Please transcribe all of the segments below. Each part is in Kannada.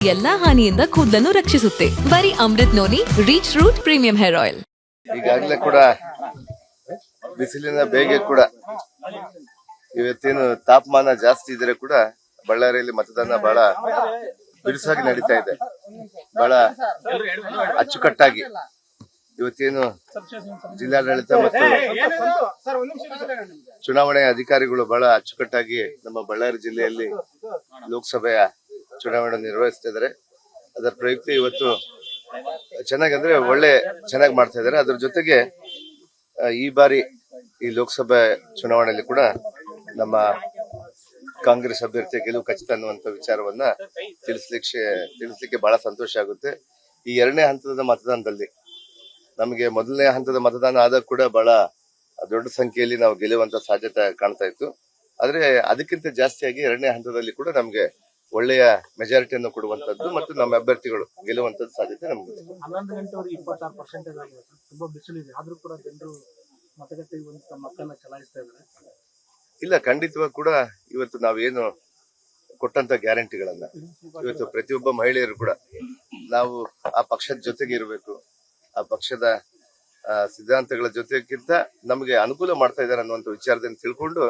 ಎಲ್ಲಾ ಹಾನಿಯಿಂದ ಕೂದಲನ್ನು ರಕ್ಷಿಸುತ್ತೆ. ಬರೀ Amrit noni reach root premium hair oil. ಈಗಾಗಲೇ ಕೂಡ ಬಿಸಿಲಿನ ಬೇಗೆ ಕೂಡ ಇವತ್ತೇನು ತಾಪಮಾನ ಜಾಸ್ತಿ ಇದ್ರೆ ಕೂಡ ಬಳ್ಳಾರಿಯಲ್ಲಿ ಮತದಾನ ಬಹಳ ಬಿರುಸಾಗಿ ನಡೀತಾ ಇದೆ. ಬಹಳ ಅಚ್ಚುಕಟ್ಟಾಗಿ ಇವತ್ತೇನು ಜಿಲ್ಲಾಡಳಿತ ಮತ್ತು ಚುನಾವಣೆ ಅಧಿಕಾರಿಗಳು ಬಹಳ ಅಚ್ಚುಕಟ್ಟಾಗಿ ನಮ್ಮ ಬಳ್ಳಾರಿ ಜಿಲ್ಲೆಯಲ್ಲಿ ಲೋಕಸಭೆಯ ಚುನಾವಣೆ ನಿರ್ವಹಿಸ್ತಾ ಇದ್ದಾರೆ. ಅದರ ಪ್ರಯುಕ್ತ ಇವತ್ತು ಚೆನ್ನಾಗಿ ಅಂದ್ರೆ ಚೆನ್ನಾಗಿ ಮಾಡ್ತಾ ಇದ್ದಾರೆ. ಅದ್ರ ಜೊತೆಗೆ ಈ ಬಾರಿ ಈ ಲೋಕಸಭೆ ಚುನಾವಣೆಯಲ್ಲಿ ಕೂಡ ನಮ್ಮ ಕಾಂಗ್ರೆಸ್ ಅಭ್ಯರ್ಥಿಯ ಗೆಲುವು ಖಚಿತ ಅನ್ನುವಂತ ವಿಚಾರವನ್ನ ತಿಳಿಸ್ಲಿಕ್ಕೆ ಬಹಳ ಸಂತೋಷ ಆಗುತ್ತೆ. ಈ ಎರಡನೇ ಹಂತದ ಮತದಾನದಲ್ಲಿ ನಮಗೆ ಮೊದಲನೇ ಹಂತದ ಮತದಾನ ಆದಾಗ ಕೂಡ ಬಹಳ ದೊಡ್ಡ ಸಂಖ್ಯೆಯಲ್ಲಿ ನಾವು ಗೆಲ್ಲುವಂತ ಸಾಧ್ಯತೆ ಕಾಣ್ತಾ ಇತ್ತು. ಆದ್ರೆ ಅದಕ್ಕಿಂತ ಜಾಸ್ತಿಯಾಗಿ ಎರಡನೇ ಹಂತದಲ್ಲಿ ಕೂಡ ನಮ್ಗೆ ಒಳ್ಳೆಯ ಮೆಜಾರಿಟಿಯನ್ನು ಕೊಡುವಂತದ್ದು ಮತ್ತು ನಮ್ಮ ಅಭ್ಯರ್ಥಿಗಳು ಗೆಲ್ಲುವಂತದ್ದು ಸಾಧ್ಯತೆ ನಮ್ಗೆ. 11 ಗಂಟೆವರೆಗೆ 26% ಆಗಿದೆ. ತುಂಬಾ ಬಿಸಿಲಿದೆ, ಆದ್ರೂ ಕೂಡ ಜನರು ಮತಗಟ್ಟೆಗೆ ಬಂದು ತಮ್ಮ ಮತನ್ನ ಚಲಾಯಿಸ್ತಾ ಇದ್ದಾರೆ. ಇಲ್ಲ, ಖಂಡಿತವಾಗಿ ಕೂಡ ಇವತ್ತು ನಾವೇನು ಕೊಟ್ಟಂತ ಗ್ಯಾರಂಟಿಗಳನ್ನ ಇವತ್ತು ಪ್ರತಿಯೊಬ್ಬ ಮಹಿಳೆಯರು ಕೂಡ ನಾವು ಆ ಪಕ್ಷದ ಜೊತೆಗೆ ಇರಬೇಕು, ಆ ಪಕ್ಷದ ಸಿದ್ಧಾಂತಗಳ ಜೊತೆಗಿಂತ ನಮಗೆ ಅನುಕೂಲ ಮಾಡ್ತಾ ಇದ್ದಾರೆ ಅನ್ನುವಂಥ ವಿಚಾರದಿಂದ ತಿಳ್ಕೊಂಡು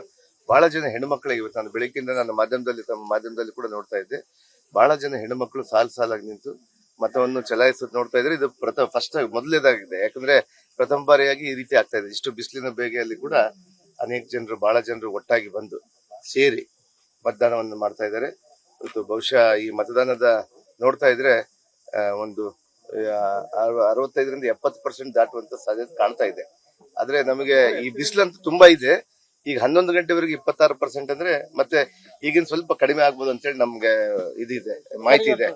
ಬಹಳ ಜನ ಹೆಣ್ಣುಮಕ್ಕಳಿಗೆ ಇವತ್ತು ನಾನು ಬೆಳಗ್ಗಿಂದ ನನ್ನ ತಮ್ಮ ಮಾಧ್ಯಮದಲ್ಲಿ ಕೂಡ ನೋಡ್ತಾ ಇದ್ದೆ. ಬಹಳ ಜನ ಹೆಣ್ಣುಮಕ್ಕಳು ಸಾಲಾಗಿ ನಿಂತು ಮತವನ್ನು ಚಲಾಯಿಸೋದು ನೋಡ್ತಾ ಇದ್ರೆ ಇದು ಮೊದಲೇದಾಗಿದೆ. ಯಾಕಂದ್ರೆ ಪ್ರಥಮ ಬಾರಿಯಾಗಿ ಈ ರೀತಿ ಆಗ್ತಾ ಇದೆ. ಇಷ್ಟು ಬಿಸಿಲಿನ ಬೇಗೆಯಲ್ಲಿ ಕೂಡ ಬಹಳ ಜನರು ಒಟ್ಟಾಗಿ ಬಂದು ಸೇರಿ ಮತದಾನವನ್ನು ಮಾಡ್ತಾ ಇದ್ದಾರೆ. ಇವತ್ತು ಬಹುಶಃ ಈ ಮತದಾನದ ನೋಡ್ತಾ ಇದ್ರೆ ಒಂದು 65ರಿಂದ 70% ದಾಟುವಂತ ಸಾಧ್ಯತೆ ಕಾಣ್ತಾ ಇದೆ. ಆದ್ರೆ ನಮಗೆ ಈ ಬಿಸಿಲಂತೂ ತುಂಬಾ ಇದೆ. ಈಗ 11 ಗಂಟೆವರೆಗೆ 26% ಅಂದ್ರೆ ಮತ್ತೆ ಈಗಿನ ಸ್ವಲ್ಪ ಕಡಿಮೆ ಆಗ್ಬೋದು ಅಂತೇಳಿ ನಮ್ಗೆ ಇದಿದೆ, ಮಾಹಿತಿ ಇದೆ.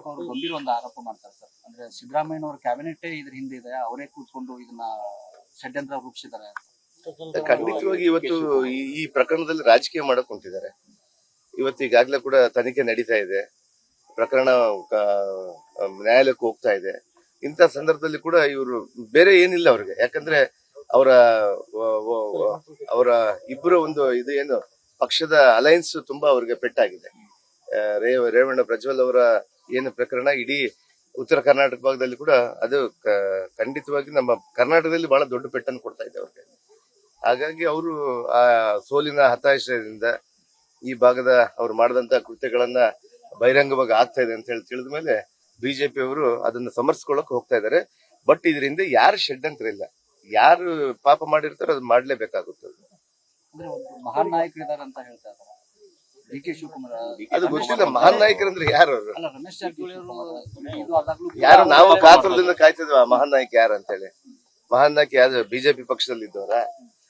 ಅವರು ಗಂಭೀರ ಒಂದು ಆರೋಪ ಮಾಡ್ತಾರೆ ಸರ್. ಅಂದ್ರೆ ಸಿದ್ದರಾಮಯ್ಯನವರ ಕ್ಯಾಬಿನೆಟ್ ಇದ್ರ ಹಿಂದೆ ಇದೆ, ಅವರೇ ಕೂತ್ಕೊಂಡು ಇದನ್ನ ಷಡ್ಯಂತ್ರ ರೂಪಿಸಿದ್ದಾರೆ. ಖಂಡಿತವಾಗಿ ಇವತ್ತು ಈ ಪ್ರಕರಣದಲ್ಲಿ ರಾಜಕೀಯ ಮಾಡಕ್ ಹೊಂಟಿದ್ದಾರೆ. ಇವತ್ತು ಈಗಾಗಲೇ ಕೂಡ ತನಿಖೆ ನಡೀತಾ ಇದೆ, ಪ್ರಕರಣ ನ್ಯಾಯಾಲಯಕ್ಕೆ ಹೋಗ್ತಾ ಇದೆ. ಇಂಥ ಸಂದರ್ಭದಲ್ಲಿ ಕೂಡ ಇವರು ಬೇರೆ ಏನಿಲ್ಲ ಅವ್ರಿಗೆ. ಯಾಕಂದ್ರೆ ಅವರ ಇಬ್ಬರ ಒಂದು ಇದು ಏನು ಪಕ್ಷದ ಅಲೈನ್ಸ್ ತುಂಬಾ ಅವ್ರಿಗೆ ಪೆಟ್ಟಾಗಿದೆ. ರೇವಣ್ಣ ಪ್ರಜ್ವಲ್ ಅವರ ಏನು ಪ್ರಕರಣ ಇಡೀ ಉತ್ತರ ಕರ್ನಾಟಕ ಭಾಗದಲ್ಲಿ ಕೂಡ ಅದು ಖಂಡಿತವಾಗಿ ನಮ್ಮ ಕರ್ನಾಟಕದಲ್ಲಿ ಬಹಳ ದೊಡ್ಡ ಪೆಟ್ಟನ್ನು ಕೊಡ್ತಾ ಇದೆ ಅವ್ರಿಗೆ. ಹಾಗಾಗಿ ಅವರು ಆ ಸೋಲಿನ ಹತಾಶದಿಂದ ಈ ಭಾಗದ ಅವ್ರು ಮಾಡಿದಂತ ಕೃತ್ಯಗಳನ್ನ ಬಹಿರಂಗವಾಗಿ ಆಗ್ತಾ ಇದೆ ಅಂತ ಹೇಳಿ ತಿಳಿದ ಮೇಲೆ ಬಿಜೆಪಿ ಅವರು ಅದನ್ನ ಸಮರ್ಸ್ಕೊಳ್ಳಕ್ ಹೋಗ್ತಾ ಇದ್ದಾರೆ. ಬಟ್ ಇದರಿಂದ ಯಾರು ಷಡ್ಯಂತ್ರ ಇಲ್ಲ, ಯಾರು ಪಾಪ ಮಾಡಿರ್ತಾರೋ ಅದು ಮಾಡ್ಲೇಬೇಕಾಗುತ್ತೆ. ಮಹಾನ್ ನಾಯಕರಿದ್ದಾರೆ ಅಂತ ಹೇಳ್ತಾ ಇದ್ದಾರೆ ಡಿ ಕೆ ಶಿವಕುಮಾರ್. ಅದು ಗೊತ್ತಿಲ್ಲ ಮಹಾನ್ ನಾಯಕರಂದ್ರೆ ಯಾರು ಅವರು, ರಮೇಶ್ ಜಾರಕಿಹೊಳಿ ಯಾರು ನಾವು ಕಾತುರದಿಂದ ಕಾಯ್ತಿದ್ವ ಮಹಾನ್ ನಾಯಕ ಯಾರು ಅಂತ ಹೇಳಿ. ಮಹಾನ್ ನಾಯಕ ಯಾರು ಬಿಜೆಪಿ ಪಕ್ಷದಲ್ಲಿ ಇದ್ದವರ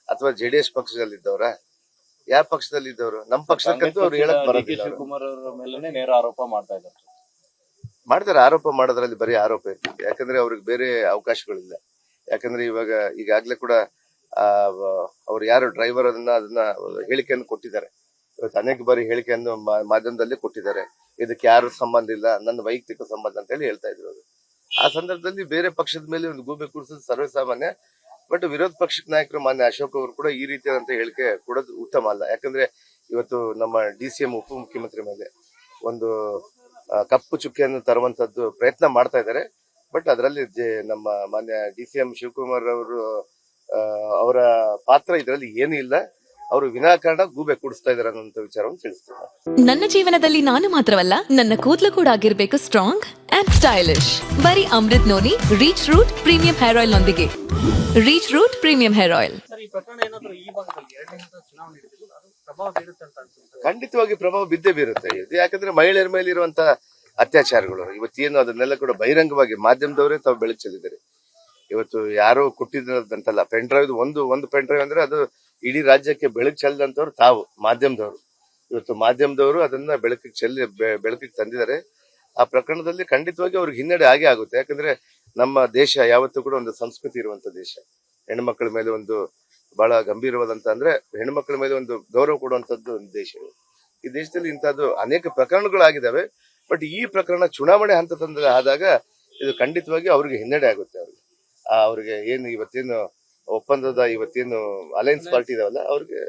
ಅಥವಾ ಜೆಡಿಎಸ್ ಪಕ್ಷದಲ್ಲಿ ಇದ್ದವರ, ಯಾವ ಪಕ್ಷದಲ್ಲಿ ಇದ್ದವರು? ನಮ್ಮ ಪಕ್ಷಕ್ಕಂತೂ ಅವ್ರು ಹೇಳಕ್ ಬರೋದಿಲ್ಲ. ಶಿವಕುಮಾರ್ ಅವರ ಮೇಲೆ ನೇರ ಆರೋಪ ಮಾಡ್ತಾರೆ. ಆರೋಪ ಮಾಡೋದ್ರಲ್ಲಿ ಬರೀ ಆರೋಪ ಇರ್ತದೆ. ಯಾಕಂದ್ರೆ ಅವ್ರಿಗೆ ಬೇರೆ ಅವಕಾಶಗಳಿಲ್ಲ. ಯಾಕಂದ್ರೆ ಈಗಾಗ್ಲೇ ಕೂಡ ಅವ್ರು ಯಾರು ಡ್ರೈವರ್ ಅದನ್ನ ಹೇಳಿಕೆಯನ್ನು ಕೊಟ್ಟಿದ್ದಾರೆ. ಇವತ್ತು ಅನೇಕ ಬಾರಿ ಹೇಳಿಕೆಯನ್ನು ಮಾಧ್ಯಮದಲ್ಲಿ ಕೊಟ್ಟಿದ್ದಾರೆ. ಇದಕ್ಕೆ ಯಾರು ಸಂಬಂಧ ಇಲ್ಲ, ನನ್ನ ವೈಯಕ್ತಿಕ ಸಂಬಂಧ ಅಂತ ಹೇಳಿ ಹೇಳ್ತಾ ಇದ್ರು. ಆ ಸಂದರ್ಭದಲ್ಲಿ ಬೇರೆ ಪಕ್ಷದ ಮೇಲೆ ಒಂದು ಗೂಬೆ ಕೂರಿಸೋದು ಸರ್ವೇಸಾಮಾನ್ಯ. ಬಟ್ ವಿರೋಧ ಪಕ್ಷದ ನಾಯಕರು ಮಾನ್ಯ ಅಶೋಕ್ ಅವರು ಕೂಡ ಈ ರೀತಿಯಾದಂತ ಹೇಳಿಕೆ ಕೊಡೋದು ಉತ್ತಮ ಅಲ್ಲ. ಯಾಕಂದ್ರೆ ಇವತ್ತು ನಮ್ಮ DCM ಉಪಮುಖ್ಯಮಂತ್ರಿ ಮೇಲೆ ಒಂದು ಕಪ್ಪು ಚುಕ್ಕಿಯನ್ನು ತರುವಂತದ್ದು ಪ್ರಯತ್ನ ಮಾಡ್ತಾ ಇದ್ದಾರೆ. ಬಟ್ ಅದರಲ್ಲಿ ನಮ್ಮ ಮಾನ್ಯ DCM ಶಿವಕುಮಾರ್ ಅವರ ಪಾತ್ರ ಇದರಲ್ಲಿ ಏನೂ ಇಲ್ಲ. ಅವರು ವಿನಾಕಾರಣ ಗೂಬೆ ಕೂಡಿಸ್ತಾ ಇದಾರೆ ಅನ್ನೋ ವಿಚಾರವನ್ನು ತಿಳಿಸ್ತಾರೆ. ನನ್ನ ಜೀವನದಲ್ಲಿ ನಾನು ಮಾತ್ರವಲ್ಲ, ನನ್ನ ಕೂದಲು ಕೂಡ ಆಗಿರ್ಬೇಕು ಸ್ಟ್ರಾಂಗ್ ಅಂಡ್ ಸ್ಟೈಲಿಶ್. ಬರೀ Amrit noni reach root premium hair oil ನೊಂದಿಗೆ. Reach root premium hair oil. ಖಂಡಿತವಾಗಿ ಪ್ರಭಾವ ಬಿದ್ದೇ ಬೀರುತ್ತೆ. ಯಾಕಂದ್ರೆ ಮಹಿಳೆಯರ ಮೇಲೆ ಇರುವಂತ ಅತ್ಯಾಚಾರಗಳು ಇವತ್ತೇನು ಅದನ್ನೆಲ್ಲ ಕೂಡ ಬಹಿರಂಗವಾಗಿ ಮಾಧ್ಯಮದವರೇ ತಾವು ಬೆಳಕು ಚೆಲ್ಲಿದ್ದಾರೆ. ಇವತ್ತು ಯಾರೋ ಕೊಟ್ಟಿದ್ದಂತಲ್ಲ, ಪೆನ್ ಡ್ರೈವ್ ಒಂದು ಪೆನ್ ಡ್ರೈವ್ ಅಂದ್ರೆ ಅದು ಇಡೀ ರಾಜ್ಯಕ್ಕೆ ಬೆಳಕು ಚೆಲ್ಲಿದಂತವ್ರು ತಾವು ಮಾಧ್ಯಮದವರು. ಇವತ್ತು ಮಾಧ್ಯಮದವರು ಅದನ್ನ ಬೆಳಕಿಗೆ ತಂದಿದ್ದಾರೆ. ಆ ಪ್ರಕರಣದಲ್ಲಿ ಖಂಡಿತವಾಗಿ ಅವ್ರಿಗೆ ಹಿನ್ನಡೆ ಆಗೇ ಆಗುತ್ತೆ. ಯಾಕಂದ್ರೆ ನಮ್ಮ ದೇಶ ಯಾವತ್ತೂ ಕೂಡ ಒಂದು ಸಂಸ್ಕೃತಿ ಇರುವಂತ ದೇಶ. ಹೆಣ್ಮಕ್ಳ ಮೇಲೆ ಒಂದು ಬಹಳ ಗಂಭೀರವಾದಂತ ಅಂದ್ರೆ ಹೆಣ್ಮಕ್ಳ ಮೇಲೆ ಒಂದು ಗೌರವ ಕೊಡುವಂತದ್ದು ಒಂದು ದೇಶ. ಈ ದೇಶದಲ್ಲಿ ಇಂತಹದ್ದು ಅನೇಕ ಪ್ರಕರಣಗಳಾಗಿದ್ದಾವೆ. ಬಟ್ ಈ ಪ್ರಕರಣ ಚುನಾವಣೆ ಹಂತದಲ್ಲಿ ಆದಾಗ ಇದು ಖಂಡಿತವಾಗಿ ಅವ್ರಿಗೆ ಹಿನ್ನಡೆ ಆಗುತ್ತೆ. ಅವ್ರಿಗೆ ಏನು ಇವತ್ತೇನು ಒಪ್ಪಂದದ ಇವತ್ತೇನು ಅಲಯನ್ಸ್ ಪಾರ್ಟಿ ಇದಾವಲ್ಲ ಅವ್ರಿಗೆ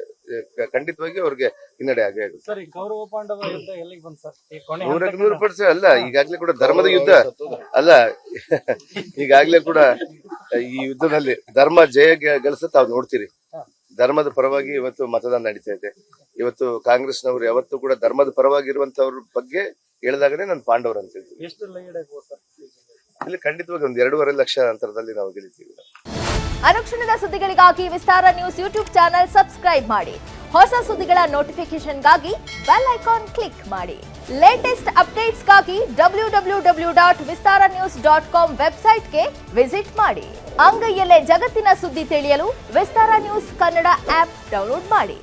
ಖಂಡಿತವಾಗಿ ಅವ್ರಿಗೆ ಹಿನ್ನಡೆ ಆಗೇ ಆಗುತ್ತೆ. ಸರ್, ಈ ಕೌರವ ಪಾಂಡವ ಯುದ್ಧ ಎಲ್ಲಿಗೆ ಬಂತು ಸರ್? ಈ ಕೊನೆ 100% ಅಲ್ಲ, ಈಗಾಗ್ಲೇ ಕೂಡ ಧರ್ಮದ ಯುದ್ಧ ಅಲ್ಲ, ಈಗಾಗ್ಲೇ ಕೂಡ ಈ ಯುದ್ಧದಲ್ಲಿ ಧರ್ಮ ಜಯ ಗಳಿಸ ತಾವು ನೋಡ್ತೀರಿ. ಧರ್ಮದ ಪರವಾಗಿ ಇವತ್ತು ಮತದಾನ ನಡೀತಾ ಇದೆ. ಇವತ್ತು ಕಾಂಗ್ರೆಸ್ನವರು ಯಾವತ್ತೂ ಕೂಡ ಧರ್ಮದ ಪರವಾಗಿರುವಂತವ್ರ ಬಗ್ಗೆ ಹೇಳಿದಾಗನೇ ನಾನು ಪಾಂಡವರು ಅಂತ ಹೇಳ್ತೀನಿ. ಎಷ್ಟು ಲೀಡ್ ಆಗ್ಬೋದು ಸರ್? ಇಲ್ಲಿ ಖಂಡಿತವಾಗಿ 1.5 ಲಕ್ಷ ಅಂತರದಲ್ಲಿ ನಾವು ಗೆಲ್ತೀವಿ. ಅನುಕ್ಷಣದ ಸುದ್ದಿಗಳಿಗಾಗಿ ವಿಸ್ತಾರ ನ್ಯೂಸ್ ಯೂಟ್ಯೂಬ್ ಚಾನೆಲ್ ಸಬ್ಸ್ಕ್ರೈಬ್ ಮಾಡಿ. ಹೊಸ ಸುದ್ದಿಗಳ ನೋಟಿಫಿಕೇಶನ್ಗಾಗಿ ಬೆಲ್ ಐಕಾನ್ ಕ್ಲಿಕ್ ಮಾಡಿ. ಲೇಟೆಸ್ಟ್ ಅಪ್ಡೇಟ್ಸ್ಗಾಗಿ www.vistaranews.com ವೆಬ್ಸೈಟ್ಗೆ ವಿಸಿಟ್ ಮಾಡಿ. ಅಂಗೈಯಲ್ಲೇ ಜಗತ್ತಿನ ಸುದ್ದಿ ತಿಳಿಯಲು ವಿಸ್ತಾರ ನ್ಯೂಸ್ ಕನ್ನಡ ಆಪ್ ಡೌನ್ಲೋಡ್ ಮಾಡಿ.